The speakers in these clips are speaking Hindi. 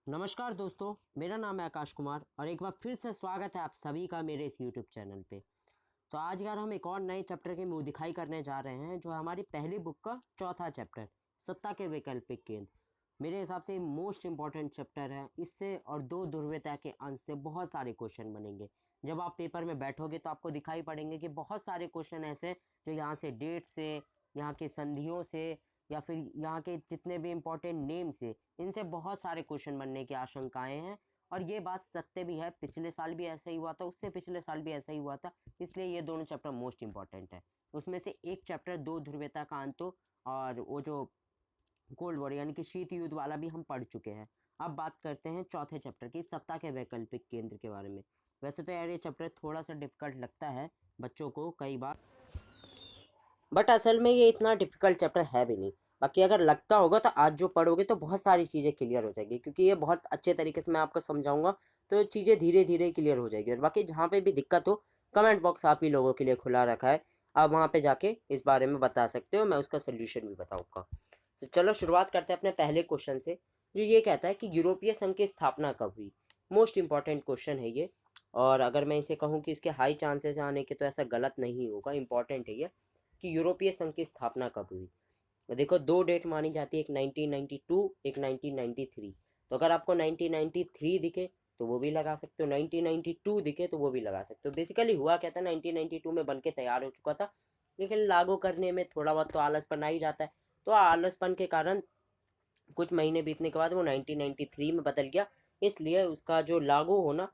नमस्कार दोस्तों, मेरा नाम है आकाश कुमार और एक बार फिर से स्वागत है आप सभी का मेरे इस यूट्यूब चैनल पे। तो आज यार हम एक और नए चैप्टर की मुँह दिखाई करने जा रहे हैं जो है हमारी पहली बुक का चौथा चैप्टर, सत्ता के वैकल्पिक केंद्र। मेरे हिसाब से मोस्ट इम्पॉर्टेंट चैप्टर है। इससे और दो ध्रुवीयता के अंश से बहुत सारे क्वेश्चन बनेंगे। जब आप पेपर में बैठोगे तो आपको दिखाई पड़ेंगे कि बहुत सारे क्वेश्चन ऐसे जो यहाँ से डेट से, यहाँ के संधियों से, या फिर यहाँ के जितने भी इम्पोर्टेंट नेम्स है, इनसे बहुत सारे क्वेश्चन बनने की आशंकाएं हैं। और ये बात सत्य भी है, पिछले साल भी ऐसा ही हुआ था, उससे पिछले साल भी ऐसा ही हुआ था। इसलिए ये दोनों चैप्टर मोस्ट इंपॉर्टेंट है। उसमें से एक चैप्टर दो ध्रुवीयता का अंत और वो जो कोल्ड वॉर यानी कि शीत युद्ध वाला भी हम पढ़ चुके हैं। अब बात करते हैं चौथे चैप्टर की, सत्ता के वैकल्पिक केंद्र के बारे में। वैसे तो यार ये चैप्टर थोड़ा सा डिफिकल्ट लगता है बच्चों को कई बार, बट असल में ये इतना डिफिकल्ट चैप्टर है भी नहीं। बाकी अगर लगता होगा तो आज जो पढ़ोगे तो बहुत सारी चीज़ें क्लियर हो जाएगी, क्योंकि ये बहुत अच्छे तरीके से मैं आपको समझाऊंगा। तो चीज़ें धीरे धीरे क्लियर हो जाएगी। और बाकी जहाँ पे भी दिक्कत हो, कमेंट बॉक्स आप ही लोगों के लिए खुला रखा है। आप वहाँ पे जाके इस बारे में बता सकते हो, मैं उसका सोल्यूशन भी बताऊँगा। तो चलो शुरुआत करते हैं अपने पहले क्वेश्चन से, जो ये कहता है कि यूरोपीय संघ की स्थापना कब हुई। मोस्ट इंपॉर्टेंट क्वेश्चन है ये। और अगर मैं इसे कहूँ कि इसके हाई चांसेस आने के, तो ऐसा गलत नहीं होगा, इंपॉर्टेंट है ये कि यूरोपीय संघ की स्थापना कब हुई। तो देखो दो डेट मानी जाती है, एक 1992, एक 1993। तो अगर आपको 1993 दिखे तो वो भी लगा सकते हो, 1992 दिखे तो वो भी लगा सकते हो। बेसिकली हुआ क्या था, 1992 में बन के तैयार हो चुका था, लेकिन लागू करने में थोड़ा बहुत तो आलसपन आ ही जाता है। तो आलसपन के कारण कुछ महीने बीतने के बाद वो 1993 में बदल गया। इसलिए उसका जो लागू होना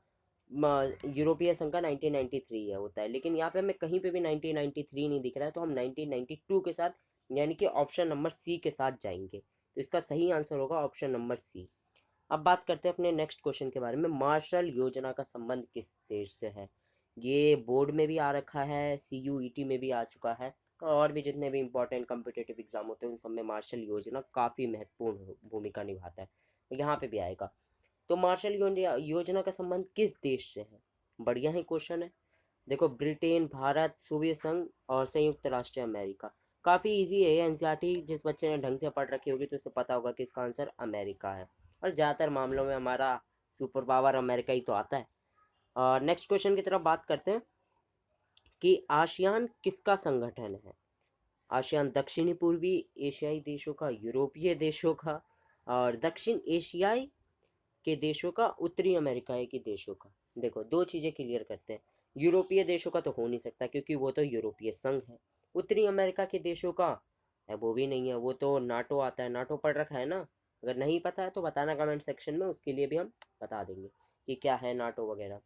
यूरोपीय संघ का 1993 है होता है। लेकिन यहाँ पे हमें कहीं पे भी 1993 नहीं दिख रहा है, तो हम 1992 के साथ यानी कि ऑप्शन नंबर सी के साथ जाएंगे। तो इसका सही आंसर होगा ऑप्शन नंबर सी। अब बात करते हैं अपने नेक्स्ट क्वेश्चन के बारे में। मार्शल योजना का संबंध किस देश से है। ये बोर्ड में भी आ रखा है, CUET में भी आ चुका है, और भी जितने भी इंपॉर्टेंट कम्पिटेटिव एग्जाम होते हैं उन सब में मार्शल योजना काफ़ी महत्वपूर्ण भूमिका निभाता है। यहाँ पे भी आएगा। तो मार्शल योजना का संबंध किस देश से है। बढ़िया ही क्वेश्चन है। देखो ब्रिटेन, भारत, सोवियत संघ और संयुक्त राष्ट्र अमेरिका। काफ़ी इजी है ये। एनसीईआरटी जिस बच्चे ने ढंग से पढ़ रखी होगी तो उसे पता होगा कि इसका आंसर अमेरिका है। और ज़्यादातर मामलों में हमारा सुपर पावर अमेरिका ही तो आता है। और नेक्स्ट क्वेश्चन की तरफ बात करते हैं कि आसियान किसका संगठन है। आसियान दक्षिणी पूर्वी एशियाई देशों का, यूरोपीय देशों का, और दक्षिण एशियाई के देशों का, उत्तरी अमेरिका के देशों का। देखो दो चीज़ें क्लियर करते हैं। यूरोपीय देशों का तो हो नहीं सकता क्योंकि वो तो यूरोपीय संघ है। उत्तरी अमेरिका के देशों का है, वो भी नहीं है, वो तो नाटो आता है। नाटो पढ़ रखा है ना। अगर नहीं पता है तो बताना कमेंट सेक्शन में, उसके लिए भी हम बता देंगे कि क्या है नाटो वगैरह।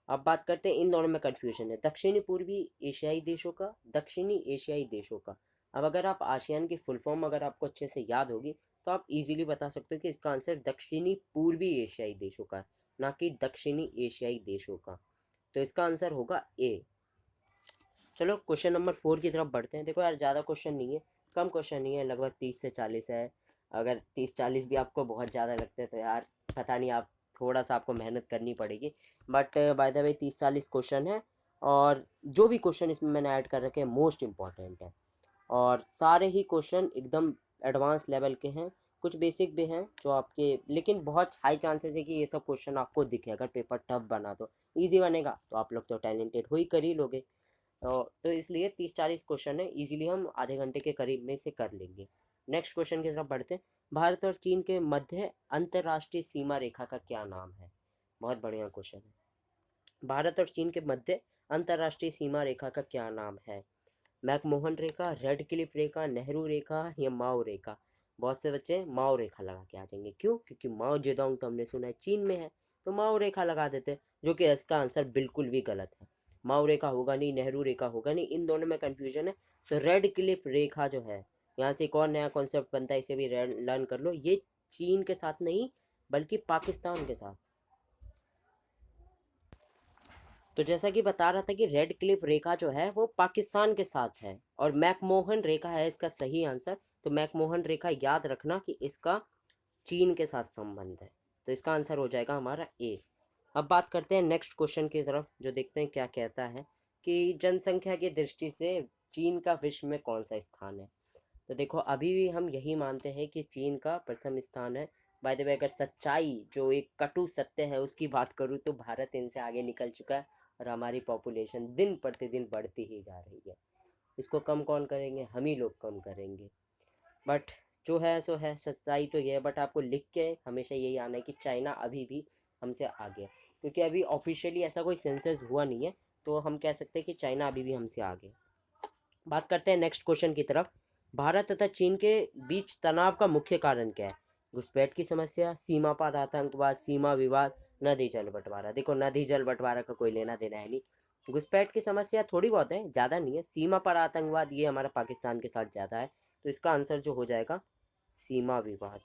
अब बात करते हैं इन दोनों में कन्फ्यूजन है, दक्षिणी पूर्वी एशियाई देशों का, दक्षिणी एशियाई देशों का। अब अगर आप आसियान की फुल फॉर्म अगर आपको अच्छे से याद होगी तो आप इजीली बता सकते हो कि इसका आंसर दक्षिणी पूर्वी एशियाई देशों का है, ना कि दक्षिणी एशियाई देशों का। तो इसका आंसर होगा ए। चलो क्वेश्चन नंबर 4 की तरफ बढ़ते हैं। देखो यार ज़्यादा क्वेश्चन नहीं है, कम क्वेश्चन नहीं है, लगभग 30 से 40 है। अगर 30-40 भी आपको बहुत ज़्यादा लगते हैं तो यार पता नहीं, आप थोड़ा सा आपको मेहनत करनी पड़ेगी। But by the way 30-40 question है, और जो भी क्वेश्चन इसमें मैंने ऐड कर रखे हैं मोस्ट इंपॉर्टेंट है। और सारे ही क्वेश्चन एकदम एडवांस लेवल के हैं, कुछ बेसिक भी हैं जो आपके, लेकिन बहुत हाई चांसेस है कि ये सब क्वेश्चन आपको दिखे। अगर पेपर टफ बना तो ईजी बनेगा तो आप लोग तो टैलेंटेड हो ही कर ही लोगे। तो इसलिए 30-40 क्वेश्चन है, इजीली हम आधे घंटे के करीब में से कर लेंगे। नेक्स्ट क्वेश्चन की तरफ बढ़ते हैं। भारत और चीन के मध्य अंतर्राष्ट्रीय सीमा रेखा का क्या नाम है। बहुत बढ़िया क्वेश्चन है। भारत और चीन के मध्य अंतर्राष्ट्रीय सीमा रेखा का क्या नाम है। मैकमोहन रेखा, रेड क्लिफ रेखा, नेहरू रेखा या माओ रेखा। बहुत से बच्चे माओ रेखा लगा के आ जाएंगे, क्यों, क्योंकि माओ जेडोंग तो हमने सुना है चीन में है, तो माओ रेखा लगा देते हैं, जो कि इसका आंसर बिल्कुल भी गलत है। माओ रेखा होगा नहीं, नेहरू रेखा होगा नहीं, इन दोनों में कन्फ्यूजन है। तो रेड क्लिफ रेखा जो है, यहाँ से एक और नया कॉन्सेप्ट बनता है, इसे भी लर्न कर लो। ये चीन के साथ नहीं बल्कि पाकिस्तान के साथ। तो जैसा कि बता रहा था कि रेड क्लिफ रेखा जो है वो पाकिस्तान के साथ है, और मैकमोहन रेखा है इसका सही आंसर। तो मैकमोहन रेखा याद रखना कि इसका चीन के साथ संबंध है। तो इसका आंसर हो जाएगा हमारा ए। अब बात करते हैं नेक्स्ट क्वेश्चन की तरफ, जो देखते हैं क्या कहता है कि जनसंख्या की दृष्टि से चीन का विश्व में कौन सा स्थान है। तो देखो अभी भी हम यही मानते हैं कि चीन का प्रथम स्थान है, बाय द वे अगर सच्चाई जो एक कटु सत्य है उसकी बात करूँ तो भारत इनसे आगे निकल चुका है और हमारी पॉपुलेशन दिन प्रतिदिन बढ़ती ही जा रही है। इसको कम कौन करेंगे? हम ही लोग कम करेंगे। बट जो है सो है, सच्चाई तो ये है। बट आपको लिख के हमेशा यही आना है कि चाइना अभी भी हमसे आगे है, क्योंकि अभी ऑफिशियली ऐसा कोई सेंसस हुआ नहीं है, तो हम कह सकते हैं कि चाइना अभी भी हमसे आगे। बात करते हैं नेक्स्ट क्वेश्चन की तरफ। भारत तथा चीन के बीच तनाव का मुख्य कारण क्या है? घुसपैठ की समस्या, सीमा पार आतंकवाद, सीमा विवाद, नदी जल बंटवारा। देखो नदी जल बंटवारा का कोई लेना देना है नहीं। घुसपैठ की समस्या थोड़ी बहुत है, ज़्यादा नहीं है। सीमा पर आतंकवाद ये हमारा पाकिस्तान के साथ ज़्यादा है, तो इसका आंसर जो हो जाएगा सीमा विवाद।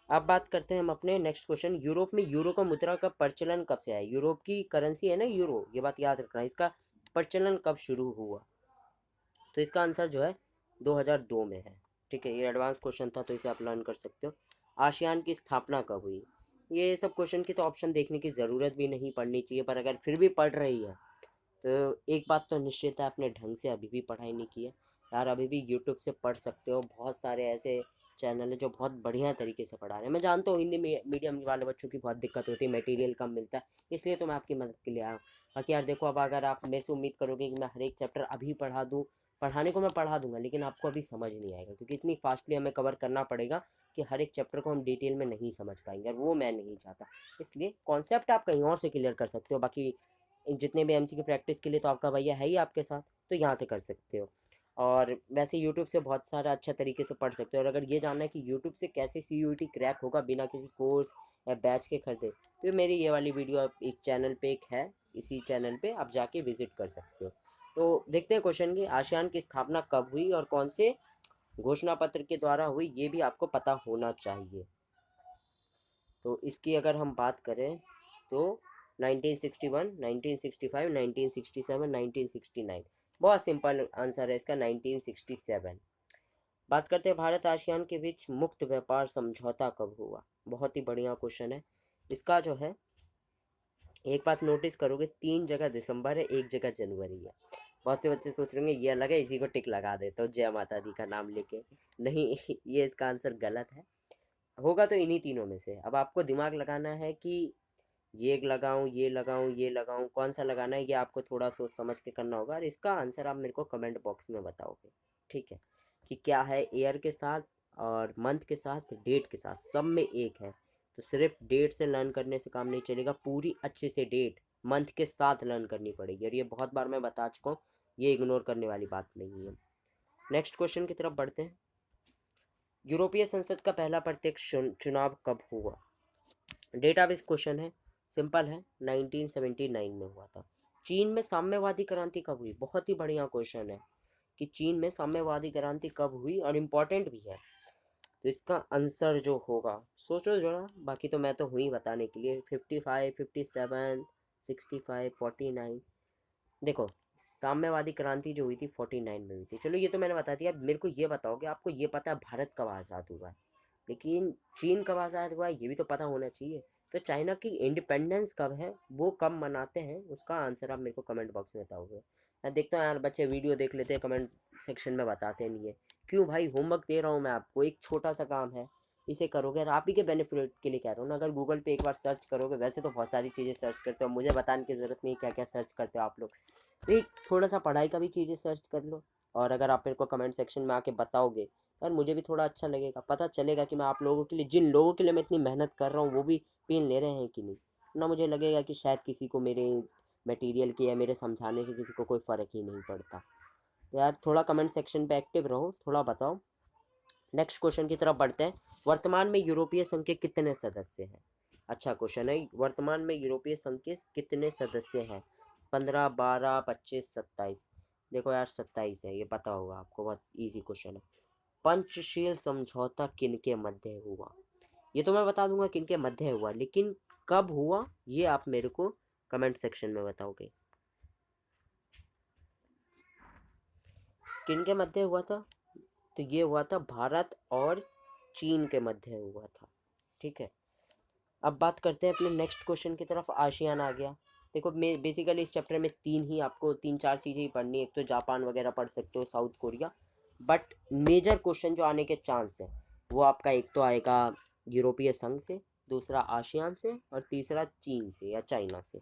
अब बात करते हैं हम अपने नेक्स्ट क्वेश्चन। यूरोप में यूरो का मुद्रा का प्रचलन कब से है? यूरोप की करेंसी है ना यूरो, ये बात याद रखना। इसका प्रचलन कब शुरू हुआ? तो इसका आंसर जो है 2002 में है। ठीक है, ये एडवांस क्वेश्चन था तो इसे आप लर्न कर सकते हो। आसियान की स्थापना कब हुई? ये सब क्वेश्चन की तो ऑप्शन देखने की ज़रूरत भी नहीं पड़नी चाहिए, पर अगर फिर भी पढ़ रही है तो एक बात तो निश्चित है, आपने ढंग से अभी भी पढ़ाई नहीं की है यार। अभी भी यूट्यूब से पढ़ सकते हो, बहुत सारे ऐसे चैनल है जो बहुत बढ़िया तरीके से पढ़ा रहे हैं। मैं जानता हूँ हिंदी मीडियम वाले बच्चों की बहुत दिक्कत होती है, मटेरियल कम मिलता है, इसलिए तो मैं आपकी मदद के लिए आया हूँ। बाकी यार देखो, अब अगर आप मेरे से उम्मीद करोगे कि मैं हर एक चैप्टर अभी पढ़ा दूँ, पढ़ाने को मैं पढ़ा दूंगा, लेकिन आपको अभी समझ नहीं आएगा, क्योंकि इतनी फास्टली हमें कवर करना पड़ेगा कि हर एक चैप्टर को हम डिटेल में नहीं समझ पाएंगे, और वो मैं नहीं चाहता। इसलिए कॉन्सेप्ट आप कहीं और से क्लियर कर सकते हो। बाकी जितने भी एमसी की प्रैक्टिस के लिए तो आपका भैया है ही आपके साथ, तो यहाँ से कर सकते हो। और वैसे यूट्यूब से बहुत सारा अच्छा तरीके से पढ़ सकते हो। और अगर ये जानना है कि यूट्यूब से कैसे CUET क्रैक होगा बिना किसी कोर्स या बैच के खरीदे, तो मेरी ये वाली वीडियो आप एक चैनल पे एक है, इसी चैनल पे आप जाके विजिट कर सकते हो। तो देखते हैं क्वेश्चन की, आसियान की स्थापना कब हुई और कौन से घोषणा पत्र के द्वारा हुई, ये भी आपको पता होना चाहिए। तो इसकी अगर हम बात करें तो 1961, 1965, 1967, 1969। बहुत सिंपल आंसर है इसका, 1967। बात करते हैं भारत आसियान के बीच मुक्त व्यापार समझौता कब हुआ? बहुत ही बढ़िया क्वेश्चन है। इसका जो है, एक बात नोटिस करोगे, 3 जगह दिसंबर है, 1 जगह जनवरी है। बहुत से बच्चे सोच रहे होंगे ये अलग है, इसी को टिक लगा दे तो जय माता दी का नाम लेके। नहीं, ये इसका आंसर गलत है। होगा तो इन्हीं तीनों में से। अब आपको दिमाग लगाना है कि ये लगाऊं, ये लगाऊं, ये लगाऊं, कौन सा लगाना है, ये आपको थोड़ा सोच समझ के करना होगा। और इसका आंसर आप मेरे को कमेंट बॉक्स में बताओगे, ठीक है, कि क्या है। ईयर के साथ और मंथ के साथ, डेट के साथ, सब में एक है। तो सिर्फ डेट से लर्न करने से काम नहीं चलेगा, पूरी अच्छे से डेट मंथ के साथ लर्न करनी पड़ेगी। और ये बहुत बार मैं बता चुका हूँ, ये इग्नोर करने वाली बात नहीं है। नेक्स्ट क्वेश्चन की तरफ बढ़ते हैं। यूरोपीय संसद का पहला प्रत्यक्ष चुनाव कब हुआ? डेट ऑफ इस क्वेश्चन है, सिंपल है, 1979 में हुआ था। चीन में साम्यवादी क्रांति कब हुई? बहुत ही बढ़िया क्वेश्चन है कि चीन में साम्यवादी क्रांति कब हुई, और इम्पोर्टेंट भी है। तो इसका आंसर जो होगा, सोचो जरा, बाकी तो मैं तो हुई बताने के लिए, 55, 57, 65, 49। देखो, साम्यवादी क्रांति जो हुई थी 49 में हुई थी। चलो ये तो मैंने बता दिया। मेरे को ये बताओ कि आपको ये पता है भारत कब आज़ाद हुआ है, लेकिन चीन कब आज़ाद हुआ है ये भी तो पता होना चाहिए। तो चाइना की इंडिपेंडेंस कब है, वो कब मनाते हैं, उसका आंसर आप मेरे को कमेंट बॉक्स में बताओगे। मैं देखता हूँ यार, बच्चे वीडियो देख लेते हैं, कमेंट सेक्शन में बताते नहीं है। क्यों भाई, होमवर्क दे रहा हूँ मैं आपको, एक छोटा सा काम है, इसे करोगे। और आप ही के बेनिफिट के लिए कह रहा हूँ ना, अगर गूगल पे एक बार सर्च करोगे, वैसे तो बहुत सारी चीज़ें सर्च करते हो, मुझे बताने की ज़रूरत नहीं क्या क्या सर्च करते हो आप लोग। तो एक थोड़ा सा पढ़ाई का भी चीज़ें सर्च कर लो। और अगर आप मेरे को कमेंट सेक्शन में आके बताओगे, और मुझे भी थोड़ा अच्छा लगेगा, पता चलेगा कि मैं आप लोगों के लिए, जिन लोगों के लिए मैं इतनी मेहनत कर रहा हूँ, वो भी पेन ले रहे हैं कि नहीं। ना मुझे लगेगा कि शायद किसी को मेरे मटेरियल के या मेरे समझाने से किसी को कोई फ़र्क ही नहीं पड़ता। तो यार थोड़ा कमेंट सेक्शन पे एक्टिव रहो, थोड़ा बताओ। नेक्स्ट क्वेश्चन की तरफ बढ़ते हैं। वर्तमान में यूरोपीय संघ के कितने सदस्य हैं? अच्छा क्वेश्चन है, वर्तमान में यूरोपीय संघ के कितने सदस्य हैं? 15, 12, 25, 27। देखो यार 27 है, ये पता होगा आपको, बहुत इजी क्वेश्चन है। पंचशील समझौता किनके मध्य हुआ? ये तो मैं बता दूंगा किनके मध्य हुआ, लेकिन कब हुआ ये आप मेरे को कमेंट सेक्शन में बताओगे। किनके मध्य हुआ था? तो ये हुआ था भारत और चीन के मध्य हुआ था, ठीक है। अब बात करते हैं अपने नेक्स्ट क्वेश्चन की तरफ। आशियान आ गया। देखो मैं बेसिकली इस चैप्टर में आपको तीन चार चीज़ें ही पढ़नी है। एक तो जापान वगैरह पढ़ सकते हो, South Korea, but major question जो आने के चांस है वो आपका एक तो आएगा यूरोपीय संघ से, दूसरा आसियान से और तीसरा चीन से या चाइना से।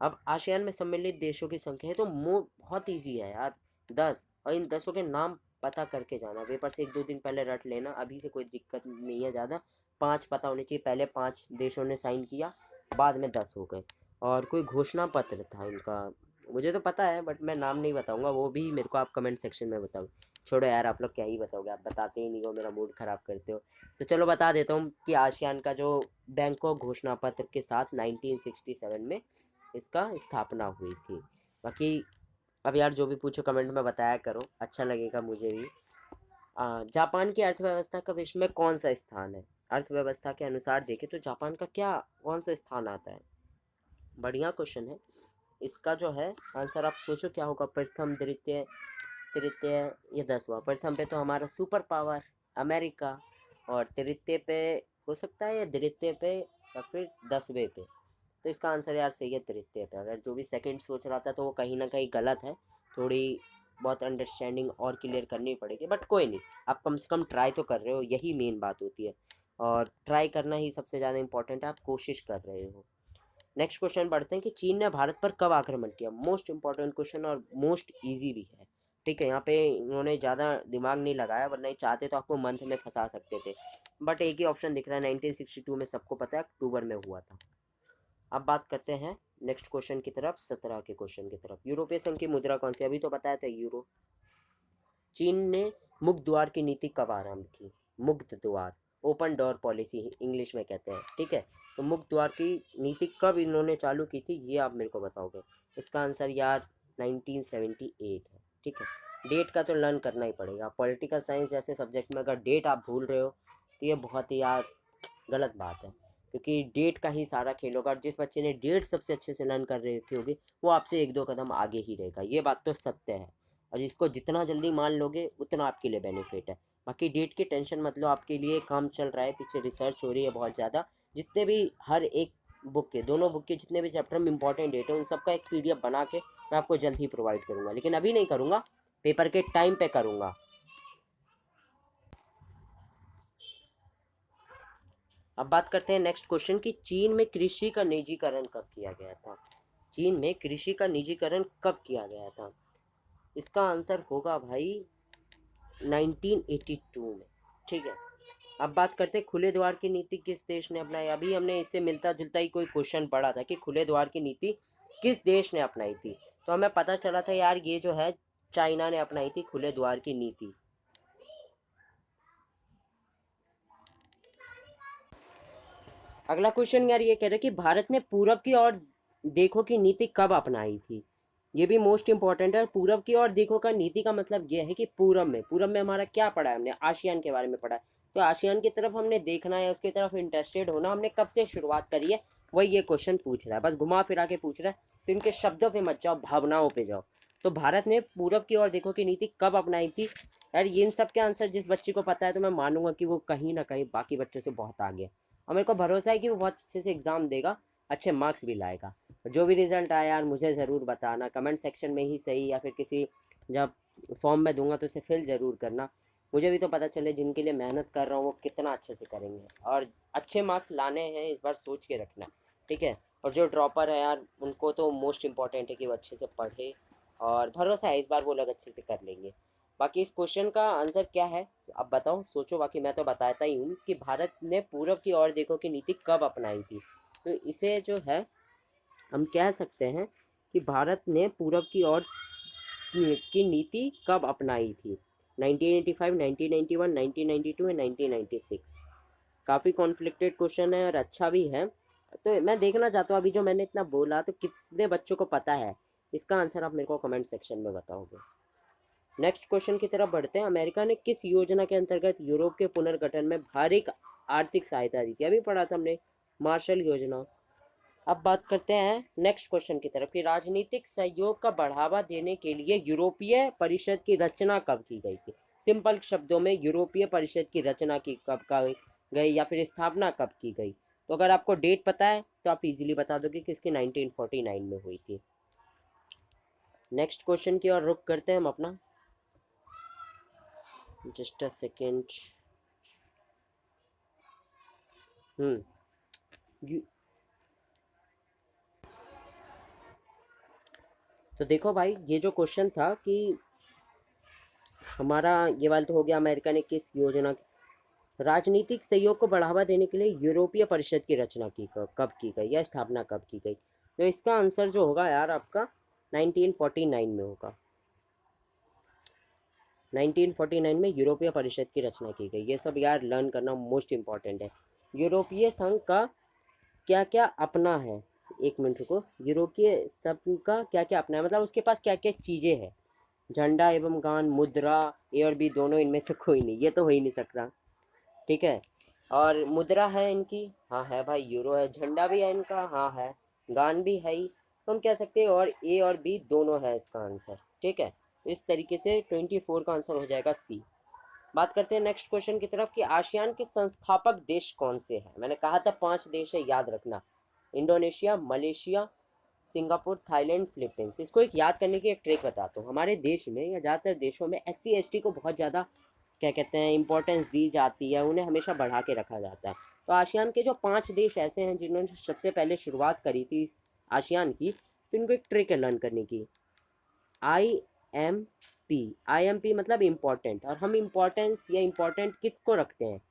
अब आसियान में सम्मिलित देशों की संख्या है तो बहुत ईजी है यार, 10, और इन 10 के नाम पता करके जाना, पेपर से 1-2 दिन पहले रट लेना, अभी से कोई दिक्कत नहीं है ज़्यादा। 5 पता होने चाहिए, पहले 5 देशों ने साइन किया, बाद में 10 हो गए। और कोई घोषणा पत्र था इनका, मुझे तो पता है बट मैं नाम नहीं बताऊंगा, वो भी मेरे को आप कमेंट सेक्शन में बताओ। छोड़ो यार, आप लोग क्या ही बताओगे, आप बताते ही नहीं हो, मेरा मूड ख़राब करते हो। तो चलो बता देता हूँ कि आसियान का जो बैंकॉक घोषणा पत्र के साथ 1967 में इसका स्थापना हुई थी। बाकी अब यार जो भी पूछो कमेंट में बताया करो, अच्छा लगेगा मुझे भी। जापान की अर्थव्यवस्था का विश्व में कौन सा स्थान है? अर्थव्यवस्था के अनुसार देखें तो जापान का क्या कौन सा स्थान आता है? बढ़िया क्वेश्चन है। इसका जो है आंसर आप सोचो क्या होगा, प्रथम, द्वितीय, तृतीय या 10वां। प्रथम पे तो हमारा सुपर पावर अमेरिका, और तृतीय पे हो सकता है, या द्वितीय पे, या फिर 10वें पे। तो इसका आंसर यार सही है तृतीय पे। अगर जो भी सेकंड सोच रहा था तो वो कहीं ना कहीं गलत है, थोड़ी बहुत अंडरस्टैंडिंग और क्लियर करनी पड़ेगी, बट कोई नहीं, आप कम से कम ट्राई तो कर रहे हो, यही मेन बात होती है, और ट्राई करना ही सबसे ज़्यादा इंपॉर्टेंट है, आप कोशिश कर रहे हो। नेक्स्ट क्वेश्चन बढ़ते हैं कि चीन ने भारत पर कब आक्रमण किया? मोस्ट इंपॉर्टेंट क्वेश्चन और मोस्ट ईजी भी है, ठीक है। यहाँ पे इन्होंने ज़्यादा दिमाग नहीं लगाया, वरना ही चाहते तो आपको मंथ में फंसा सकते थे, बट एक ही ऑप्शन दिख रहा है, 1962 में, सबको पता है अक्टूबर में हुआ था। अब बात करते हैं नेक्स्ट क्वेश्चन की तरफ, 17 के क्वेश्चन की तरफ। यूरोपीय संघ की मुद्रा कौन सी? अभी तो बताया था यूरो। चीन ने मुक्त द्वार की नीति कब आरंभ की? मुक्त द्वार, ओपन डोर पॉलिसी इंग्लिश में कहते हैं, ठीक है। तो मुक्त द्वार की नीति कब इन्होंने चालू की थी, ये आप मेरे को बताओगे। इसका आंसर यार 1978 है, ठीक है। डेट का तो लर्न करना ही पड़ेगा, पॉलिटिकल साइंस जैसे सब्जेक्ट में अगर डेट आप भूल रहे हो तो ये बहुत ही यार गलत बात है, क्योंकि डेट का ही सारा खेल होगा, और जिस बच्चे ने डेट सबसे अच्छे से लर्न कर रखी होगी वो आपसे 1-2 कदम आगे ही रहेगा, ये बात तो सत्य है। और इसको जितना जल्दी मान लोगे उतना आपके लिए बेनिफिट है। बाकी डेट की टेंशन मत लो, आपके लिए काम चल रहा है, पीछे रिसर्च हो रही है बहुत ज़्यादा, जितने भी हर एक बुक के, दोनों बुक के जितने भी चैप्टर में इंपॉर्टेंट डेट है उन सबका एक PDF बना के मैं आपको जल्द ही प्रोवाइड करूँगा, लेकिन अभी नहीं करूँगा, पेपर के टाइम पे करूँगा। अब बात करते हैं नेक्स्ट क्वेश्चन की, चीन में कृषि का निजीकरण कब किया गया था? चीन में कृषि का निजीकरण कब किया गया था? इसका आंसर होगा भाई 1982 में, ठीक है। अब बात करते हैं खुले द्वार की नीति किस देश ने अपनाई? अभी हमने इससे मिलता जुलता ही कोई क्वेश्चन पढ़ा था कि खुले द्वार की नीति किस देश ने अपनाई थी, तो हमें पता चला था यार ये जो है चाइना ने अपनाई थी खुले द्वार की नीति। अगला क्वेश्चन यार ये कह रहे कि भारत ने पूरब की ओर देखो की नीति कब अपनाई थी? ये भी मोस्ट इंपॉर्टेंट है। पूरब की ओर देखो का नीति का मतलब ये है कि पूरब में हमारा क्या पढ़ा है, हमने आसियान के बारे में पढ़ा है, तो आसियान की तरफ हमने देखना है, उसकी तरफ इंटरेस्टेड होना, हमने कब से शुरुआत करी है, वही ये क्वेश्चन पूछ रहा है, बस घुमा फिरा के पूछ रहा है, तो इनके शब्दों पे मत जाओ, भावनाओं पे जाओ। तो भारत ने पूरब की ओर देखो की नीति कब अपनाई थी? यार इन सब के आंसर जिस बच्चे को पता है तो मैं मानूंगा कि वो कहीं ना कहीं बाकी बच्चों से बहुत आगे है, और मेरे को भरोसा है कि वो बहुत अच्छे से एग्ज़ाम देगा, अच्छे मार्क्स भी लाएगा। जो भी रिजल्ट आया यार मुझे ज़रूर बताना, कमेंट सेक्शन में ही सही या फिर किसी, जब फॉर्म में दूंगा तो उसे फिल ज़रूर करना, मुझे भी तो पता चले जिनके लिए मेहनत कर रहा हूँ वो कितना अच्छे से करेंगे, और अच्छे मार्क्स लाने हैं इस बार, सोच के रखना, ठीक है। और जो ड्रॉपर है यार उनको तो मोस्ट इंपॉर्टेंट है कि वो अच्छे से पढ़े, और भरोसा है इस बार वो लोग अच्छे से कर लेंगे। बाकी इस क्वेश्चन का आंसर क्या है अब बताओ, सोचो, बाकी मैं तो बताता ही हूँ कि भारत ने पूरब की ओर देखो की नीति कब अपनाई थी। तो इसे जो है हम कह सकते हैं कि भारत ने पूरब की ओर की नीति कब अपनाई थी? 1985, 1991, 1992 या 1996? काफ़ी कॉन्फ्लिक्टेड क्वेश्चन है और अच्छा भी है, तो मैं देखना चाहता हूँ अभी जो मैंने इतना बोला तो कितने बच्चों को पता है, इसका आंसर आप मेरे को कमेंट सेक्शन में बताओगे। नेक्स्ट क्वेश्चन की तरफ बढ़ते हैं। अमेरिका ने किस योजना के अंतर्गत यूरोप के पुनर्गठन में भारी आर्थिक सहायता दी थी? अभी पढ़ा था हमने, मार्शल योजना। अब बात करते हैं नेक्स्ट क्वेश्चन की तरफ कि राजनीतिक सहयोग का बढ़ावा देने के लिए यूरोपीय परिषद की रचना कब की गई थी? सिंपल शब्दों में यूरोपीय परिषद की रचना की कब की गई या फिर स्थापना कब की गई? तो अगर आपको डेट पता है तो आप इजीली बता दोगे कि इसकी 1949 में हुई थी। नेक्स्ट क्वेश्चन की ओर रुख करते हैं हम अपना, जस्ट अ सेकेंड। यू- तो देखो भाई, ये जो क्वेश्चन था कि हमारा ये वाला तो हो गया, अमेरिका ने किस योजना, राजनीतिक सहयोग को बढ़ावा देने के लिए यूरोपीय परिषद की रचना की कब की गई या स्थापना कब की गई? तो इसका आंसर जो होगा यार आपका 1949 में होगा। 1949 में यूरोपीय परिषद की रचना की गई। ये सब यार लर्न करना मोस्ट इम्पॉर्टेंट है। यूरोपीय संघ का क्या क्या अपना है, एक मिनट रुको, यूरोपीय संघ का क्या क्या अपना है मतलब उसके पास क्या क्या चीज़ें हैं? झंडा एवं गान, मुद्रा, ए और बी दोनों, इनमें से कोई नहीं, ये तो हो ही नहीं सकता। ठीक है, और मुद्रा है इनकी, हाँ है भाई, यूरो है। झंडा भी है इनका, हाँ है। गान भी है ही, तो हम कह सकते हैं और ए और बी दोनों है इसका आंसर। ठीक है, इस तरीके से 24 का आंसर हो जाएगा सी। बात करते हैं नेक्स्ट क्वेश्चन की तरफ कि आसियान के संस्थापक देश कौन से हैं? मैंने कहा था 5 देश है, याद रखना। Indonesia, Malaysia, Singapore, Thailand, Philippines. इसको एक याद करने की एक ट्रिक बताता हूँ। हमारे देश में या ज़्यादातर देशों में SC ST को बहुत ज़्यादा क्या कहते हैं इम्पोर्टेंस दी जाती है, उन्हें हमेशा बढ़ा के रखा जाता है। तो आसियान के जो 5 देश ऐसे हैं जिन्होंने सबसे पहले शुरुआत करी थी आसियान की, तो इनको एक ट्रिक है लर्न करने की। IMP मतलब इम्पोर्टेंट, और हम इम्पोर्टेंस या इम्पोर्टेंट किसको रखते हैं?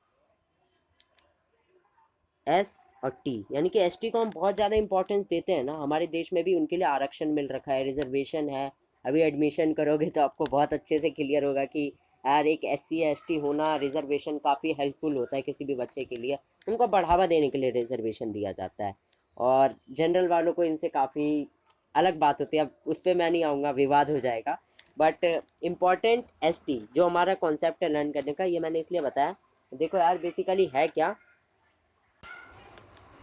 S और T, यानी कि ST को हम बहुत ज़्यादा इंपॉर्टेंस देते हैं ना। हमारे देश में भी उनके लिए आरक्षण मिल रखा है, रिजर्वेशन है। अभी एडमिशन करोगे तो आपको बहुत अच्छे से क्लियर होगा कि यार एक SC ST होना, रिजर्वेशन काफ़ी हेल्पफुल होता है किसी भी बच्चे के लिए। उनको बढ़ावा देने के लिए रिजर्वेशन दिया जाता है, और जनरल वालों को इनसे काफ़ी अलग बात होती है। अब उस पर मैं नहीं आऊँगा, विवाद हो जाएगा। बट इम्पॉर्टेंट ST जो हमारा कॉन्सेप्ट है लर्न करने का, ये मैंने इसलिए बताया। देखो यार, बेसिकली है क्या,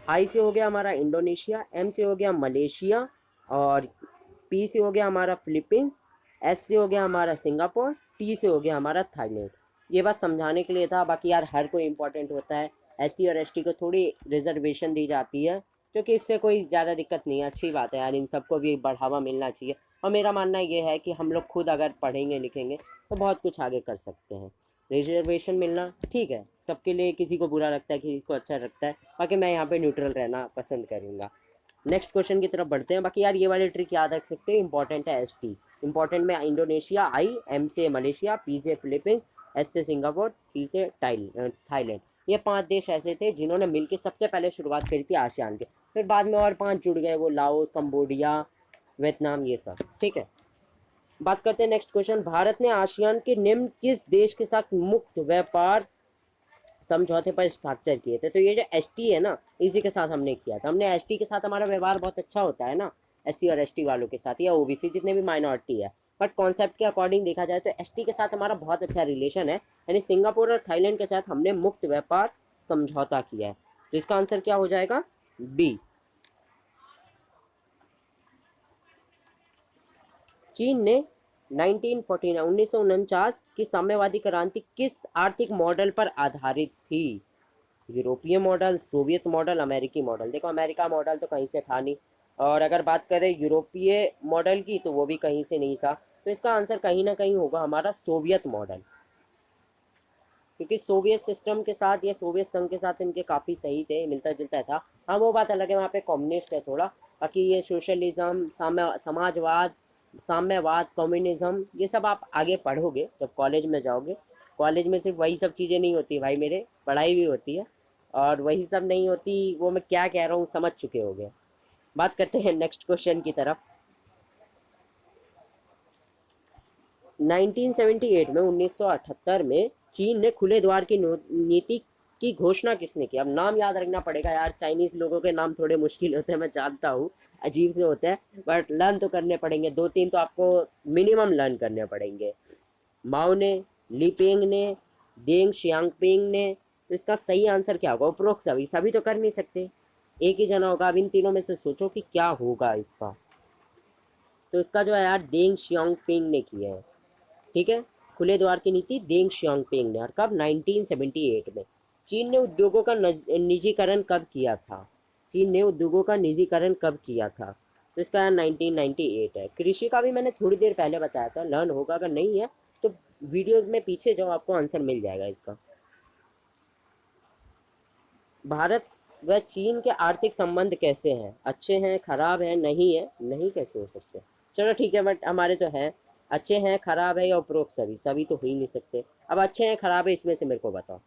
आई से हो गया हमारा इंडोनेशिया, M से हो गया मलेशिया, और P से हो गया हमारा फिलीपींस, S से हो गया हमारा सिंगापुर, T से हो गया हमारा थाईलैंड। ये बस समझाने के लिए था, बाकी यार हर कोई इंपॉर्टेंट होता है। SC और ST को थोड़ी रिजर्वेशन दी जाती है, क्योंकि इससे कोई ज़्यादा दिक्कत नहीं है, अच्छी बात है यार, इन सबको भी बढ़ावा मिलना चाहिए। और मेरा मानना ये है कि हम लोग खुद अगर पढ़ेंगे लिखेंगे तो बहुत कुछ आगे कर सकते हैं। रिजर्वेशन मिलना ठीक है सबके लिए, किसी को बुरा लगता है, किसी को अच्छा लगता है, बाकी मैं यहाँ पे न्यूट्रल रहना पसंद करूँगा। नेक्स्ट क्वेश्चन की तरफ बढ़ते हैं। बाकी यार ये वाले ट्रिक याद रख सकते हैं, इंपॉर्टेंट है ST। इंपॉर्टेंट में इंडोनेशिया आई, M से मलेशिया, P से फिलीपींस, S से सिंगापुर, T से थाईलैंड। ये 5 देश ऐसे थे जिन्होंने मिलकर सबसे पहले शुरुआत करी थी आसियान के। फिर बाद में और 5 जुड़ गए, वो लाओस, कंबोडिया, वियतनाम, ये सब। ठीक है, बात करते हैं नेक्स्ट क्वेश्चन। भारत ने आसियान के निम्न किस देश के साथ मुक्त व्यापार समझौते पर हस्ताक्षर किए थे? तो ये जो ST है ना, इसी के साथ हमने किया था। हमने ST के साथ, हमारा व्यवहार बहुत अच्छा होता है ना SC और ST वालों के साथ, या OBC जितने भी माइनॉरिटी है। बट कॉन्सेप्ट के अकॉर्डिंग देखा जाए तो ST के साथ हमारा बहुत अच्छा रिलेशन है, यानी सिंगापुर और थाईलैंड के साथ हमने मुक्त व्यापार समझौता किया है। तो इसका आंसर क्या हो जाएगा? B। चीन ने 1949 की साम्यवादी क्रांति किस आर्थिक मॉडल पर आधारित थी? यूरोपीय मॉडल, सोवियत मॉडल, अमेरिकी मॉडल। देखो अमेरिका मॉडल तो कहीं से था नहीं, और अगर बात करें यूरोपीय मॉडल की तो वो भी कहीं से नहीं था। तो इसका आंसर कहीं ना कहीं होगा हमारा सोवियत मॉडल, क्योंकि सोवियत सिस्टम के साथ या सोवियत संघ के साथ इनके काफ़ी सही थे, मिलता जुलता था। हाँ वो बात अलग है, वहाँ पे कम्युनिस्ट है थोड़ा। बाकी ये सोशलिज्म, समाजवाद, साम्यवाद, कम्युनिज्म, ये सब आप आगे पढ़ोगे जब कॉलेज में जाओगे। कॉलेज में सिर्फ वही सब चीज़ें नहीं होती भाई मेरे, पढ़ाई भी होती है, और वही सब नहीं होती, वो मैं क्या कह रहा हूँ समझ चुके होगे। बात करते हैं नेक्स्ट क्वेश्चन की तरफ। 1978 में 1978 में चीन ने खुले द्वार की नीति की घोषणा किसने की? अब नाम याद रखना पड़ेगा यार, चाइनीज लोगों के नाम थोड़े मुश्किल होते हैं, मैं जानता हूँ अजीब से होते हैं, बट लर्न तो करने पड़ेंगे। 2-3 तो आपको मिनिमम लर्न करने पड़ेंगे। माओ ने, लीपेंग ने, डेंग शियांगपिंग ने। तो इसका सही आंसर क्या होगा? उपरोक्त सभी, सभी तो कर नहीं सकते, एक ही जना होगा। अब इन तीनों में से सोचो कि क्या होगा इसका। तो इसका जो है यार डेंग शियांगपिंग ने किया है। ठीक है, खुले द्वार की नीति डेंग शियांगपिंग ने, और कब? 1978 में। चीन ने उद्योगों का निजीकरण कब किया था? चीन ने उद्योगों का निजीकरण कब किया था? तो इसका 1998 है। कृषि का भी मैंने थोड़ी देर पहले बताया था, लर्न होगा, अगर नहीं है तो वीडियो में पीछे जाओ, आपको आंसर मिल जाएगा इसका। भारत व चीन के आर्थिक संबंध कैसे हैं? अच्छे हैं, खराब है, नहीं है? नहीं कैसे हो सकते? चलो ठीक है, बट हमारे तो है। अच्छे हैं, खराब है या उपरोक्त सभी? सभी तो हो ही नहीं सकते। अब अच्छे हैं खराब है इसमें से मेरे को बताओ।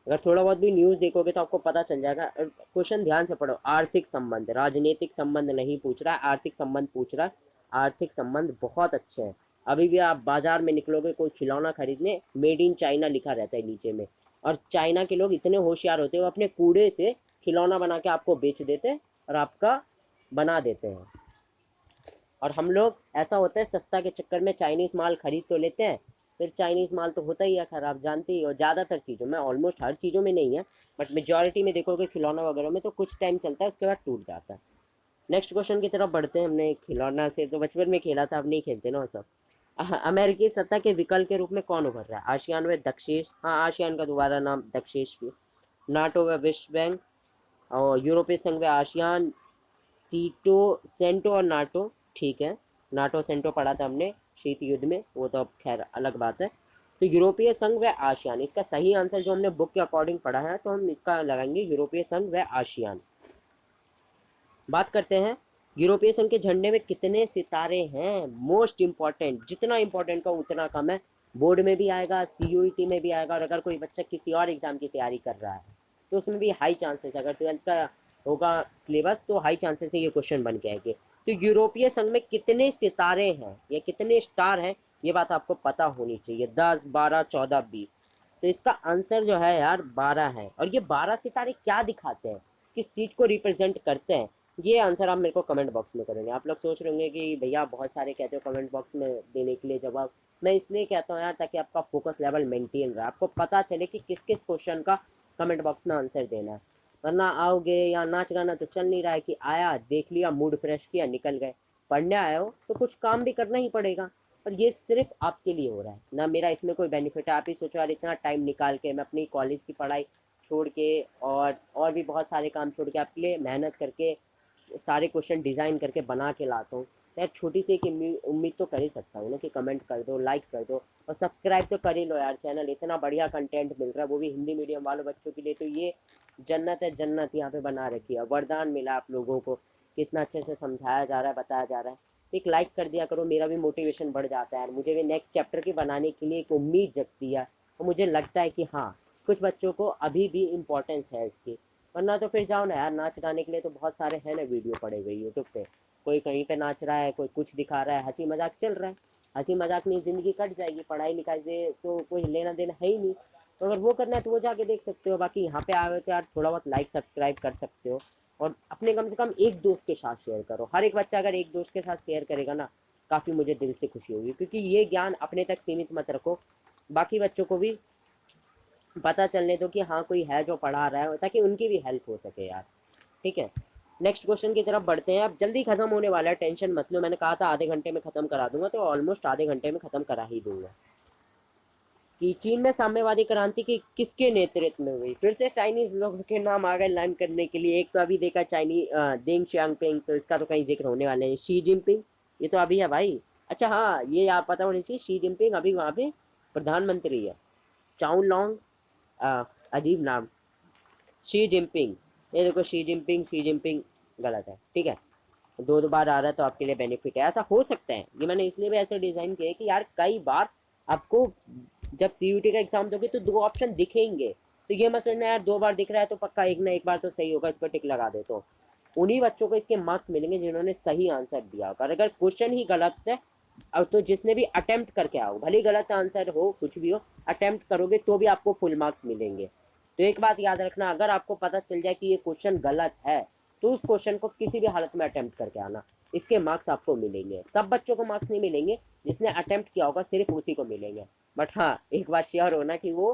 अगर थोड़ा बहुत भी न्यूज़ देखोगे तो आपको पता चल जाएगा। क्वेश्चन ध्यान से पढ़ो। आर्थिक संबंध, राजनीतिक संबंध नहीं पूछ रहा है, आर्थिक संबंध पूछ रहा है। आर्थिक संबंध बहुत अच्छे हैं। अभी भी आप बाजार में निकलोगे कोई खिलौना खरीदने, मेड इन चाइना लिखा रहता है नीचे में। और चाइना के लोग इतने होशियार होते हैं, वो अपने कूड़े से खिलौना बना के आपको बेच देते हैं और आपका बना देते हैं। और हम लोग ऐसा होता है सस्ता के चक्कर में चाइनीज़ माल खरीद तो लेते हैं, फिर चाइनीज़ माल तो होता ही है ख़राब, जानते ही हो। ज़्यादातर चीज़ों में, ऑलमोस्ट हर चीज़ों में नहीं है, बट मेजॉरिटी में देखोगे खिलौना वगैरह में तो कुछ टाइम चलता है, उसके बाद टूट जाता है। नेक्स्ट क्वेश्चन की तरफ बढ़ते हैं। हमने खिलौना से तो बचपन में खेला था, अब नहीं खेलते ना वो सब। अमेरिकी सत्ता के विकल्प के रूप में कौन उभर रहा है? आसियान व दक्षेश, हाँ आसियान का दोबारा नाम दक्षेश भी। नाटो व विश्व बैंक, और यूरोपीय संघ व आसियान, सीटो सेंटो और नाटो। ठीक है, नाटो सेंटो पढ़ा था हमने शीत युद्ध में, वो तो अब खैर अलग बात है। तो यूरोपीय संघ व आसियान, इसका सही आंसर जो हमने बुक के अकॉर्डिंग पढ़ा है तो हम इसका लगाएंगे यूरोपीय संघ व आसियान। बात करते हैं यूरोपीय संघ के झंडे में कितने सितारे हैं? मोस्ट इंपॉर्टेंट, जितना इंपॉर्टेंट का उतना कम है। बोर्ड में भी आएगा, सीयूईटी में भी आएगा, और अगर कोई बच्चा किसी और एग्जाम की तैयारी कर रहा है तो उसमें भी हाई चांसेस, अगर 12th का होगा सिलेबस तो हाई चांसेस है ये क्वेश्चन बन के आएंगे। तो यूरोपीय संघ में कितने सितारे हैं या कितने स्टार हैं, ये बात आपको पता होनी चाहिए। 10, 12, 14, 20। तो इसका आंसर जो है यार 12 है। और ये 12 सितारे क्या दिखाते हैं, किस चीज़ को रिप्रेजेंट करते हैं, ये आंसर आप मेरे को कमेंट बॉक्स में करेंगे। आप लोग सोच रहे होंगे कि भैया बहुत सारे कहते हो कमेंट बॉक्स में देने के लिए जवाब। मैं इसलिए कहता हूँ यार ताकि आपका फोकस लेवल मेंटेन रहे, आपको पता चले कि किस किस क्वेश्चन का कमेंट बॉक्स में आंसर देना है। वरना आओगे या नाच गाना तो चल नहीं रहा है कि आया देख लिया मूड फ्रेश किया निकल गए। पढ़ने आए हो तो कुछ काम भी करना ही पड़ेगा। और ये सिर्फ आपके लिए हो रहा है ना, मेरा इसमें कोई बेनिफिट है। आप ही सोचो यार, इतना टाइम निकाल के मैं अपनी कॉलेज की पढ़ाई छोड़ के और भी बहुत सारे काम छोड़ के आपके लिए मेहनत करके सारे क्वेश्चन डिज़ाइन करके बना के लाता हूँ। यार छोटी सी एक उम्मीद तो कर ही सकता हूँ ना कि कमेंट कर दो, लाइक कर दो और सब्सक्राइब तो कर ही लो यार। चैनल इतना बढ़िया कंटेंट मिल रहा है, वो भी हिंदी मीडियम वालों बच्चों के लिए, तो ये जन्नत है, जन्नत यहाँ पे बना रखी है। वरदान मिला आप लोगों को, कितना अच्छे से समझाया जा रहा है, बताया जा रहा है। एक लाइक कर दिया करो, मेरा भी मोटिवेशन बढ़ जाता है यार। मुझे भी नेक्स्ट चैप्टर की बनाने के लिए एक उम्मीद जगती है और मुझे लगता है कि हाँ कुछ बच्चों को अभी भी इम्पोर्टेंस है इसकी। वरना तो फिर जाओ ना यार, नाच गाने के लिए तो बहुत सारे हैं ना वीडियो पड़े हुए यूट्यूब पे। कोई कहीं पे नाच रहा है, कोई कुछ दिखा रहा है, हंसी मजाक चल रहा है। हंसी मजाक में ज़िंदगी कट जाएगी, पढ़ाई लिखाई से तो कोई लेना देना है ही नहीं। तो अगर वो करना है तो वो जाके देख सकते हो। बाकी यहाँ पे आए हो तो यार थोड़ा बहुत लाइक सब्सक्राइब कर सकते हो। और अपने कम से कम एक दोस्त के साथ शेयर करो। हर एक बच्चा अगर एक दोस्त के साथ शेयर करेगा ना, काफ़ी मुझे दिल से खुशी होगी। क्योंकि ये ज्ञान अपने तक सीमित मत रखो, बाकी बच्चों को भी पता चलने दो कि हाँ कोई है जो पढ़ा रहा है, ताकि उनकी भी हेल्प हो सके यार। ठीक है, नेक्स्ट क्वेश्चन की तरफ बढ़ते हैं। अब जल्दी खत्म होने वाला है, टेंशन मत लो। मैंने कहा था आधे घंटे में खत्म करा दूंगा, तो ऑलमोस्ट आधे घंटे में खत्म करा ही दूंगा। कि चीन में साम्यवादी क्रांति की किसके नेतृत्व में हुई? फिर से चाइनीज लोगों के नाम आ गए लर्न करने के लिए। एक तो अभी देखा चाइनीज डेंग शियांगपिंग, तो इसका तो कहीं जिक्र होने वाले हैं। शी जिनपिंग, ये तो अभी है भाई। अच्छा हाँ, ये आप पता होनी चाहिए, शी जिनपिंग अभी वहाँ पे प्रधानमंत्री है। चाउ लॉन्ग, अजीब नाम, शी जिनपिंग। ये देखो शी जिनपिंग, शी जिनपिंग गलत है। ठीक है, दो दो बार आ रहा है तो आपके लिए बेनिफिट है। ऐसा हो सकता है, ये मैंने इसलिए भी ऐसे डिज़ाइन किया है कि यार कई बार आपको जब सीयूटी का एग्जाम दोगे तो दो ऑप्शन दिखेंगे, तो ये मत सोचना यार दो बार दिख रहा है तो पक्का एक ना एक बार तो सही होगा, इस पर टिक लगा दे। तो उन्हीं बच्चों को इसके मार्क्स मिलेंगे जिन्होंने सही आंसर दिया होगा। अगर क्वेश्चन ही गलत है, और तो जिसने भी अटेम्प्ट करके आओ, भले गलत आंसर हो कुछ भी हो, अटेम्प्ट करोगे तो भी आपको फुल मार्क्स मिलेंगे। तो एक बात याद रखना, अगर आपको पता चल जाए कि ये क्वेश्चन गलत है तो उस क्वेश्चन को किसी भी हालत में अटेम्प्ट करके आना, इसके मार्क्स आपको मिलेंगे। सब बच्चों को मार्क्स नहीं मिलेंगे, जिसने अटेम्प्ट किया होगा सिर्फ उसी को मिलेंगे। बट हाँ एक बात श्योर होना कि वो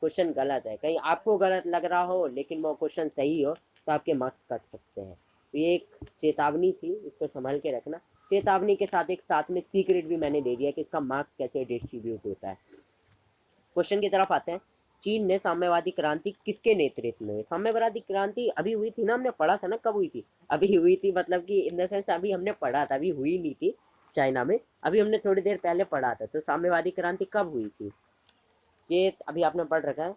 क्वेश्चन गलत है। कहीं आपको गलत लग रहा हो लेकिन वो क्वेश्चन सही हो तो आपके मार्क्स कट सकते हैं। तो ये एक चेतावनी थी, इसको संभाल के रखना। चेतावनी के साथ एक साथ में सीक्रेट भी मैंने दे दिया कि इसका मार्क्स कैसे डिस्ट्रीब्यूट होता है। क्वेश्चन की तरफ आते हैं। चीन में साम्यवादी क्रांति किसके नेतृत्व में हुई? साम्यवादी क्रांति अभी हुई थी ना, हमने पढ़ा था ना कब हुई थी। अभी हुई थी मतलब कि इन द सेंस अभी हमने पढ़ा था, अभी हुई नहीं थी चाइना में, अभी हमने थोड़ी देर पहले पढ़ा था। तो साम्यवादी क्रांति कब हुई थी ये अभी आपने पढ़ रखा है।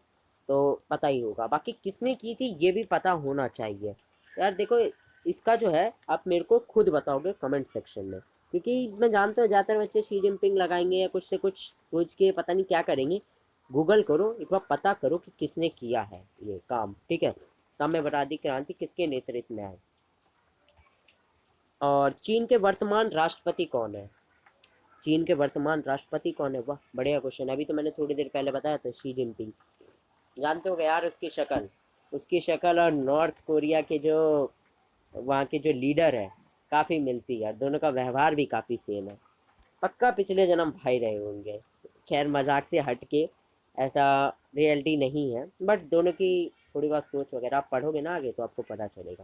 तो पता ही होगा। बाकी किसने की थी ये भी पता होना चाहिए। यार देखो, इसका जो है आप मेरे को खुद बताओगे कमेंट सेक्शन में, क्योंकि मैं जानता हूँ ज़्यादातर बच्चे शी जिनपिंग लगाएंगे या कुछ से कुछ सोच के पता नहीं क्या करेंगे। गूगल करो एक बार, पता करो कि किसने किया है ये काम, ठीक है। साम्यवादी क्रांति किसके नेतृत्व में आई। और चीन के वर्तमान राष्ट्रपति कौन है। चीन के वर्तमान राष्ट्रपति कौन है, वाह बढ़िया क्वेश्चन। अभी तो मैंने थोड़ी देर पहले बताया था, शी जिनपिंग। जानते हो यार उसकी शक्ल और नॉर्थ कोरिया के जो वहाँ के जो लीडर है काफ़ी मिलती है यार, दोनों का व्यवहार भी काफ़ी सेम है। पक्का पिछले जन्म भाई रहे होंगे। खैर मजाक से हट के, ऐसा रियलिटी नहीं है, बट दोनों की थोड़ी बहुत सोच वगैरह आप पढ़ोगे ना आगे तो आपको पता चलेगा।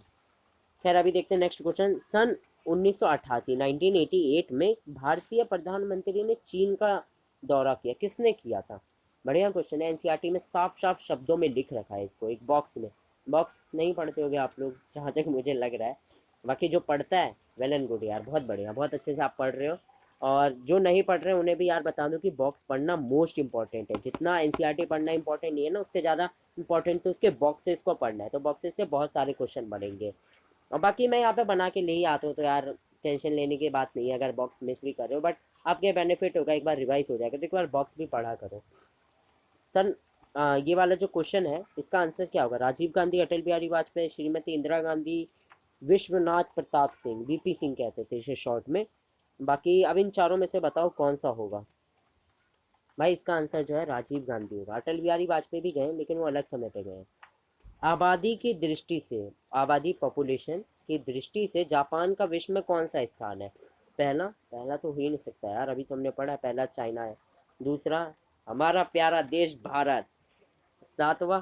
खैर अभी देखते हैं नेक्स्ट क्वेश्चन। सन 1988 1988 में भारतीय प्रधानमंत्री ने चीन का दौरा किया, किसने किया था। बढ़िया क्वेश्चन है, एनसीईआरटी में साफ साफ शब्दों में लिख रखा है इसको, एक बॉक्स में। बॉक्स नहीं पढ़ते होगे आप लोग जहाँ तक मुझे लग रहा है। बाकी जो पढ़ता है वेल एंड गुड यार, बहुत बढ़िया, बहुत अच्छे से आप पढ़ रहे हो। और जो नहीं पढ़ रहे हैं उन्हें भी यार बता दो कि बॉक्स पढ़ना मोस्ट इंपॉर्टेंट है। जितना एनसीईआरटी पढ़ना इंपॉर्टेंट नहीं है ना, उससे ज़्यादा इंपॉर्टेंट तो उसके बॉक्सेस को पढ़ना है। तो बॉक्सेस से बहुत सारे क्वेश्चन बढ़ेंगे। और बाकी मैं यहाँ पे बना के ले ही आता हूँ, तो यार टेंशन लेने की बात नहीं है अगर बॉक्स मिस भी कर रहे हो, बट आपके बेनिफिट होगा, एक बार रिवाइज हो जाएगा तो एक बार बॉक्स भी पढ़ा करो। सर ये वाला जो क्वेश्चन है इसका आंसर क्या होगा। राजीव गांधी, अटल बिहारी वाजपेयी, श्रीमती इंदिरा गांधी, विश्वनाथ प्रताप सिंह, वीपी सिंह कहते थे इसे शॉर्ट में। बाकी अब इन चारों में से बताओ कौन सा होगा। भाई इसका आंसर जो है राजीव गांधी होगा। अटल बिहारी वाजपेयी भी गए लेकिन वो अलग समय पे गए। आबादी की दृष्टि से, आबादी पॉपुलेशन की दृष्टि से जापान का विश्व में कौन सा स्थान है। पहला, पहला तो हो ही नहीं सकता यार, अभी तो हमने पढ़ा है, पहला चाइना है। दूसरा हमारा प्यारा देश भारत। सातवां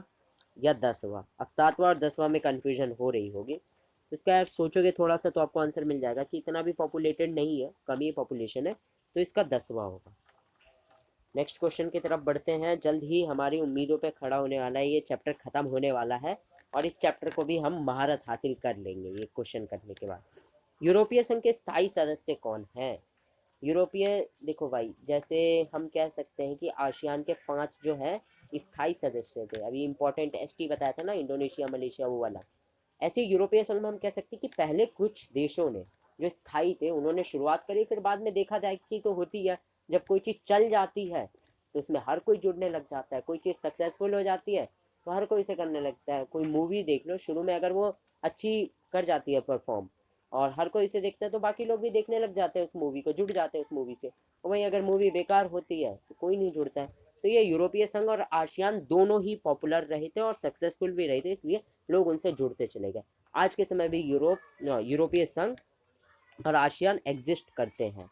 या दसवां, अब सातवां और दसवां में कंफ्यूजन हो रही होगी, तो इसका यार सोचोगे थोड़ा सा तो आपको आंसर मिल जाएगा कि इतना भी पॉपुलेटेड नहीं है, कम ही पॉपुलेशन है, तो इसका दसवां होगा। नेक्स्ट क्वेश्चन की तरफ बढ़ते हैं। जल्द ही हमारी उम्मीदों पे खड़ा होने वाला है, ये चैप्टर खत्म होने वाला है और इस चैप्टर को भी हम महारत हासिल कर लेंगे ये क्वेश्चन करने के बाद। यूरोपीय संघ के स्थायी सदस्य कौन है। यूरोपीय, देखो भाई जैसे हम कह सकते हैं कि आसियान के 5 जो है स्थायी सदस्य थे। अभी इंपॉर्टेंट एसटी बताया था ना, इंडोनेशिया मलेशिया वो वाला। ऐसे यूरोपीय संघ में हम कह सकते हैं कि पहले कुछ देशों ने जो स्थायी थे उन्होंने शुरुआत करी, फिर बाद में देखा जाए कि तो होती है, जब कोई चीज़ चल जाती है तो उसमें हर कोई जुड़ने लग जाता है। कोई चीज़ सक्सेसफुल हो जाती है तो हर कोई इसे करने लगता है। कोई मूवी देख लो, शुरू में अगर वो अच्छी कर जाती है परफॉर्म और हर कोई इसे देखता है तो बाकी लोग भी देखने लग जाते हैं उस मूवी को, जुड़ जाते हैं उस मूवी से। और वहीं अगर मूवी बेकार होती है तो कोई नहीं जुड़ता है। तो ये यूरोपीय संघ और आसियान दोनों ही पॉपुलर रहे थे और सक्सेसफुल भी रहे थे, इसलिए लोग उनसे जुड़ते चले गए। आज के समय भी यूरोपीय संघ और आसियान एग्जिस्ट करते हैं।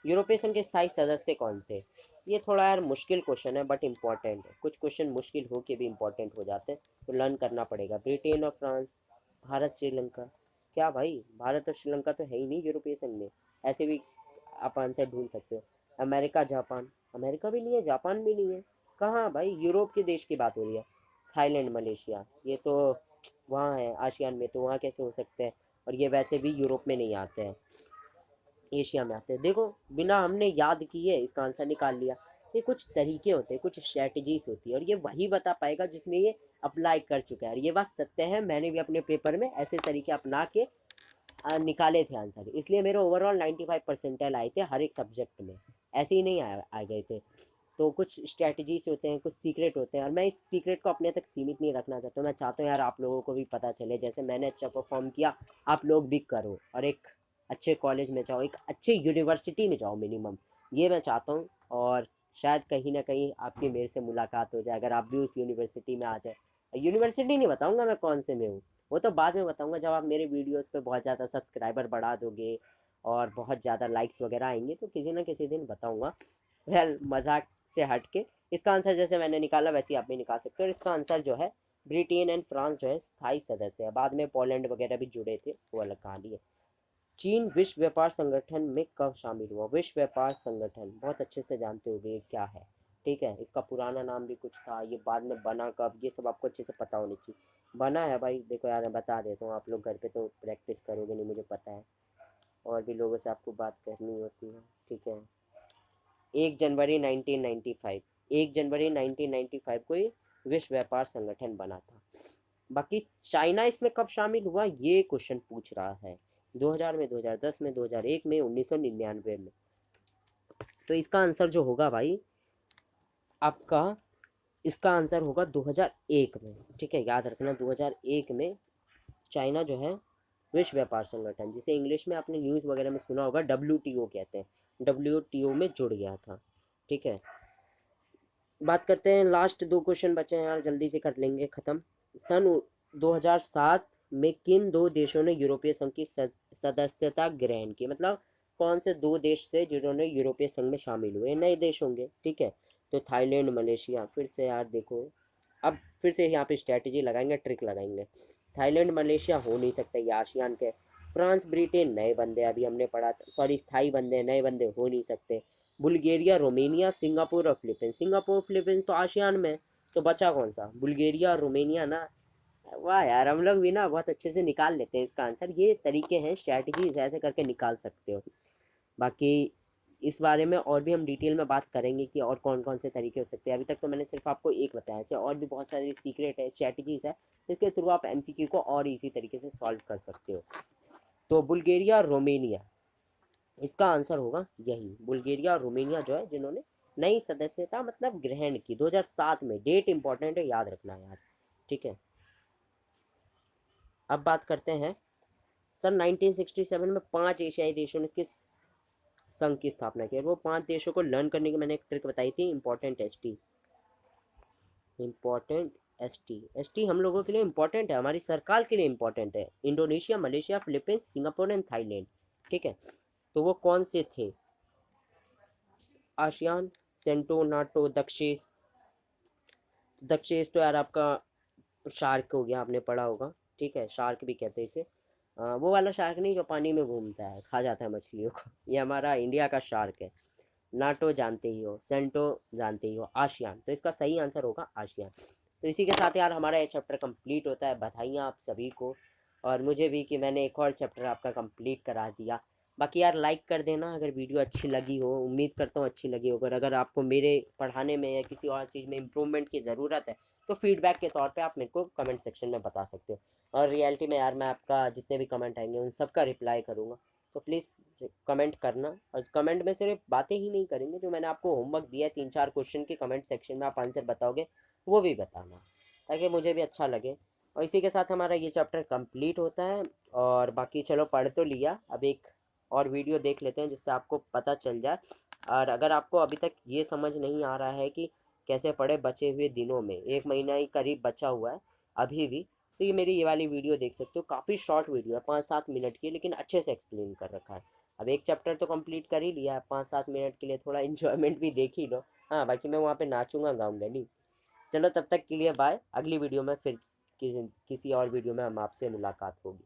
यूरोपीय संघ के स्थायी सदस्य कौन थे। ये थोड़ा यार मुश्किल क्वेश्चन है बट इम्पॉर्टेंट है। कुछ क्वेश्चन मुश्किल हो के भी इम्पोर्टेंट हो जाते हैं, तो लर्न करना पड़ेगा। ब्रिटेन और फ्रांस, भारत श्रीलंका। क्या भाई, भारत और श्रीलंका तो है ही नहीं यूरोपीय संघ में, ऐसे भी आप आंसर ढूंढ सकते हो। अमेरिका जापान, अमेरिका भी नहीं है, जापान भी नहीं है। कहाँ भाई, यूरोप के देश की बात हो रही है। थाईलैंड मलेशिया, ये तो वहाँ है आसियान में, तो वहाँ कैसे हो सकते हैं। और ये वैसे भी यूरोप में नहीं आते हैं, एशिया में आते हैं। देखो बिना हमने याद किए इसका आंसर निकाल लिया। ये कुछ तरीके होते हैं, कुछ स्ट्रैटेजीज होती है, और ये वही बता पाएगा जिसने ये अप्लाई कर चुका है। और ये बात सत्य है, मैंने भी अपने पेपर में ऐसे तरीके अपना के निकाले थे आंसर, इसलिए मेरे ओवरऑल 95% आए थे हर एक सब्जेक्ट में। ऐसे ही नहीं आ गए थे। तो कुछ स्ट्रैटेजीज होते हैं, कुछ सीक्रेट होते हैं, और मैं इस सीक्रेट को अपने तक सीमित नहीं रखना चाहता हूँ। मैं चाहता हूँ यार आप लोगों को भी पता चले, जैसे मैंने अच्छा परफॉर्म किया आप लोग भी करो और एक अच्छे कॉलेज में जाओ, एक अच्छे यूनिवर्सिटी में जाओ मिनिमम, ये मैं चाहता हूँ। और शायद कहीं ना कहीं आपकी मेरे से मुलाकात हो जाए, अगर आप भी उस यूनिवर्सिटी में आ जाए। यूनिवर्सिटी नहीं बताऊँगा मैं कौन से में हूँ, वो तो बाद में बताऊँगा जब आप मेरे वीडियोस पे बहुत ज़्यादा सब्सक्राइबर बढ़ा दोगे और बहुत ज़्यादा लाइक्स वगैरह आएंगे, तो किसी ना किसी दिन बताऊँगा। वेल मजाक से हट के, इसका आंसर जैसे मैंने निकाला वैसे ही आप भी निकाल सकते हो। और इसका आंसर जो है ब्रिटेन एंड फ्रांस जो है स्थायी सदस्य है, बाद में पोलैंड वगैरह भी जुड़े थे, वो अलग कहानी है। चीन विश्व व्यापार संगठन में कब शामिल हुआ। विश्व व्यापार संगठन बहुत अच्छे से जानते होंगे ये क्या है, ठीक है। इसका पुराना नाम भी कुछ था, ये बाद में बना कब, ये सब आपको अच्छे से पता होनी चाहिए। बना है भाई, देखो यार मैं बता देता हूँ, आप लोग घर पे तो प्रैक्टिस करोगे नहीं मुझे पता है, और भी लोगों से आपको बात करनी होती है, ठीक है। 1 जनवरी 1995, 1 जनवरी 1995 को ये विश्व व्यापार संगठन बना था। बाकी चाइना इसमें कब शामिल हुआ ये क्वेश्चन पूछ रहा है, 2000 में, 2010 में, 2001 में, 1999 में। तो इसका आंसर जो होगा भाई आपका, इसका आंसर होगा 2001 में। ठीक है, याद रखना 2001 में चाइना जो है विश्व व्यापार संगठन, जिसे इंग्लिश में आपने न्यूज़ वगैरह में सुना होगा WTO कहते हैं, WTO में जुड़ गया था। ठीक है, बात करते हैं, लास्ट 2 क्वेश्चन बचे हैं यार, जल्दी से कर लेंगे ख़त्म। सन 2007 में किन 2 देशों ने यूरोपीय संघ की सदस्यता ग्रहण की, मतलब कौन से 2 देश से जिन्होंने यूरोपीय संघ में शामिल हुए, नए देश होंगे। ठीक है, तो थाईलैंड, मलेशिया। फिर से यार देखो, अब फिर से यहाँ पे स्ट्रैटेजी लगाएंगे, ट्रिक लगाएंगे। थाईलैंड मलेशिया हो नहीं सकता, ये आसियान के। फ्रांस ब्रिटेन नए बंदे, अभी हमने पढ़ा, सॉरी स्थायी बंदे, नए बंदे हो नहीं सकते। बुल्गारिया, रोमेनिया, सिंगापुर और फिलीपींस। सिंगापुर फिलीपींस तो आसियान में, तो बचा कौन सा, बुल्गारिया और रोमेनिया ना। वाह यार, हम लोग भी ना बहुत अच्छे से निकाल लेते हैं इसका आंसर। ये तरीके हैं, स्ट्रैटेजीज ऐसे करके निकाल सकते हो। बाकी इस बारे में और भी हम डिटेल में बात करेंगे कि और कौन कौन से तरीके हो सकते हैं। अभी तक तो मैंने सिर्फ आपको एक बताया, ऐसे और भी बहुत सारे सीक्रेट है, स्ट्रैटेजीज है, जिसके थ्रू आप MCQ को और इसी तरीके से सॉल्व कर सकते हो। तो बुल्गारिया, रोमेनिया, इसका आंसर होगा यही, बुल्गारिया और रोमेनिया जो है जिन्होंने नई सदस्यता मतलब ग्रहण की 2007 में। डेट इंपॉर्टेंट है, याद रखना यार। ठीक है, अब बात करते हैं, सन 1967 में 5 एशियाई देशों ने किस संघ की स्थापना की। वो 5 देशों को लर्न करने की मैंने एक ट्रिक बताई थी, इंपॉर्टेंट ST। इंपॉर्टेंट ST हम लोगों के लिए इंपॉर्टेंट है, हमारी सरकार के लिए इंपॉर्टेंट है। Indonesia, Malaysia, Philippines, Singapore and Thailand. ठीक है, तो वो कौन से थे, ASEAN, CENTO, NATO, Dakshesh. Dakshesh तो यार आपका शार्क हो गया, आपने पढ़ा होगा। ठीक है, शार्क भी कहते हैं इसे। वो वाला शार्क नहीं जो पानी में घूमता है, खा जाता है मछलियों को, ये हमारा इंडिया का शार्क है। नाटो जानते ही हो, सेंटो जानते ही हो, आसियान, तो इसका सही आंसर होगा आसियान। तो इसी के साथ यार हमारा ये चैप्टर कंप्लीट होता है। बधाइयाँ आप सभी को, और मुझे भी कि मैंने एक और चैप्टर आपका कंप्लीट करा दिया। बाकी यार लाइक कर देना अगर वीडियो अच्छी लगी हो, उम्मीद करता हूँ अच्छी लगी होगी। अगर आपको मेरे पढ़ाने में या किसी और चीज़ में इम्प्रूवमेंट की ज़रूरत है तो फीडबैक के तौर पे आप मेरे को कमेंट सेक्शन में बता सकते हो। और रियलिटी में यार मैं आपका जितने भी कमेंट आएंगे उन सब का रिप्लाई करूँगा। तो प्लीज़ कमेंट करना, और कमेंट में सिर्फ बातें ही नहीं करेंगे, जो मैंने आपको होमवर्क दिया है 3-4 क्वेश्चन के कमेंट सेक्शन में आप आंसर बताओगे, वो भी बताना, ताकि मुझे भी अच्छा लगे। और इसी के साथ हमारा ये चैप्टर कंप्लीट होता है। और बाकी चलो पढ़ तो लिया, अब एक और वीडियो देख लेते हैं जिससे आपको पता चल जाए। और अगर आपको अभी तक ये समझ नहीं आ रहा है कि कैसे पढ़े बचे हुए दिनों में, 1 महीना ही करीब बचा हुआ है अभी भी, तो ये मेरी ये वाली वीडियो देख सकते हो। काफ़ी शॉर्ट वीडियो है, 5-7 मिनट की, लेकिन अच्छे से एक्सप्लेन कर रखा है। अब एक चैप्टर तो कंप्लीट कर ही लिया है, 5-7 मिनट के लिए थोड़ा इन्जॉयमेंट भी देख ही लो। हाँ, बाकी मैं वहाँ पे नाचूंगा गाऊंगा नहीं। चलो तब तक के लिए बाय, अगली वीडियो में फिर किसी और वीडियो में हम आपसे मुलाकात होगी।